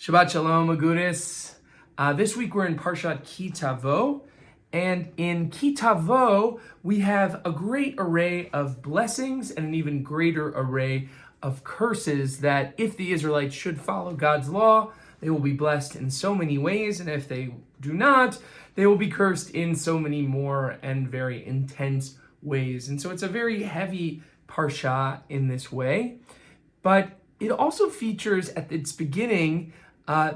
Shabbat Shalom, Agudis. This week we're in Parshat Tavo, and in Tavo we have a great array of blessings and an even greater array of curses that if the Israelites should follow God's law, they will be blessed in so many ways, and if they do not, they will be cursed in so many more and very intense ways. And so it's a very heavy Parsha in this way, but it also features at its beginning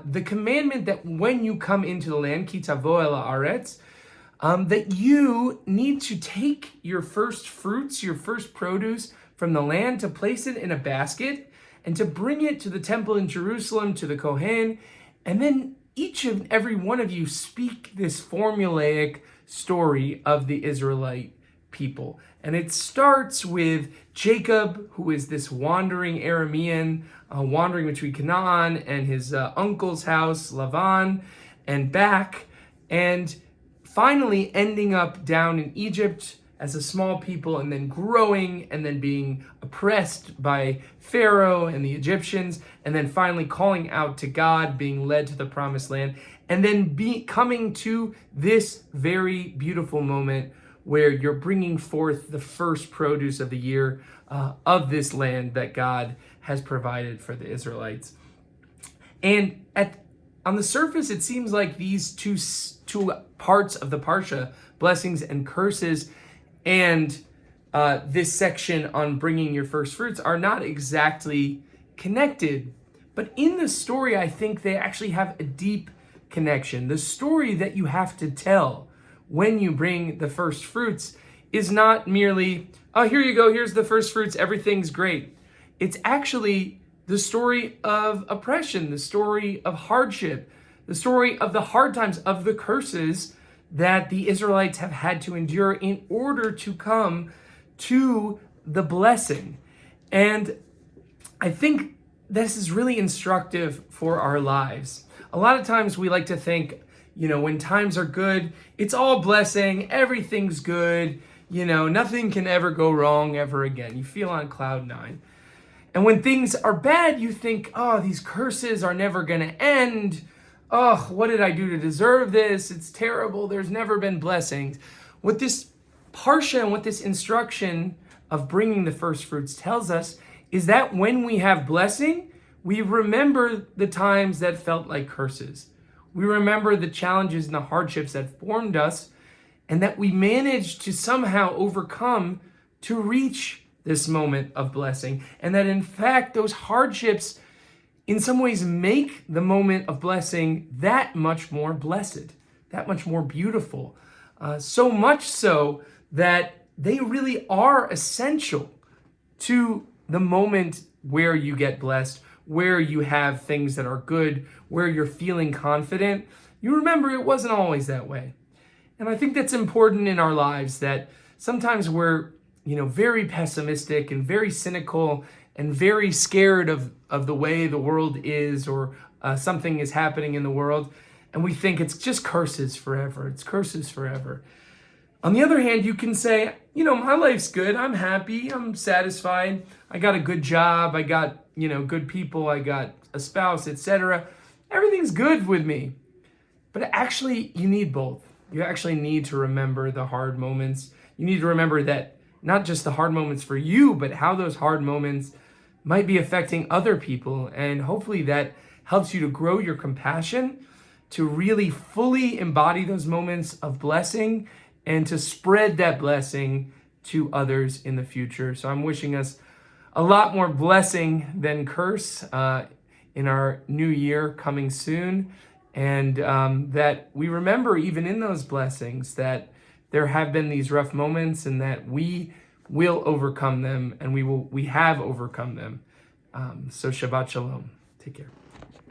the commandment that when you come into the land, ki tavo el haaretz, that you need to take your first fruits, your first produce from the land, to place it in a basket and to bring it to the temple in Jerusalem, to the Kohen, and then each and every one of you speak this formulaic story of the Israelite people. And it starts with Jacob, who is this wandering Aramean, wandering between Canaan and his uncle's house, Lavan, and back, and finally ending up down in Egypt as a small people, and then growing, and then being oppressed by Pharaoh and the Egyptians, and then finally calling out to God, being led to the promised land, and then coming to this very beautiful moment where you're bringing forth the first produce of the year of this land that God has provided for the Israelites. And on the surface, it seems like these two parts of the Parsha, blessings and curses, and this section on bringing your first fruits, are not exactly connected. But in the story, I think they actually have a deep connection. The story that you have to tell when you bring the first fruits is not merely, oh, here you go, here's the first fruits, everything's great. It's actually the story of oppression, the story of hardship, the story of the hard times, of the curses that the Israelites have had to endure in order to come to the blessing. And I think this is really instructive for our lives. A lot of times we like to think, when times are good, it's all blessing, everything's good, nothing can ever go wrong ever again. You feel on cloud nine. And when things are bad, you think, oh, these curses are never going to end. Oh, what did I do to deserve this? It's terrible. There's never been blessings. What this Parsha and what this instruction of bringing the first fruits tells us is that when we have blessing, we remember the times that felt like curses. We remember the challenges and the hardships that formed us, and that we managed to somehow overcome to reach this moment of blessing. And that in fact, those hardships in some ways make the moment of blessing that much more blessed, that much more beautiful. So much so that they really are essential to the moment where you get blessed, where you have things that are good, where you're feeling confident. You remember it wasn't always that way. And I think that's important in our lives, that sometimes we're, very pessimistic and very cynical and very scared of the way the world is, or something is happening in the world. And we think it's just curses forever. It's curses forever. On the other hand, you can say, my life's good. I'm happy. I'm satisfied. I got a good job. I got, good people. I got a spouse, etc. Everything's good with me. But actually, you need both. You actually need to remember the hard moments. You need to remember that not just the hard moments for you, but how those hard moments might be affecting other people. And hopefully that helps you to grow your compassion, to really fully embody those moments of blessing, and to spread that blessing to others in the future. So I'm wishing us a lot more blessing than curse in our new year coming soon. And that we remember, even in those blessings, that there have been these rough moments, and that we will overcome them, and we have overcome them. So Shabbat Shalom. Take care.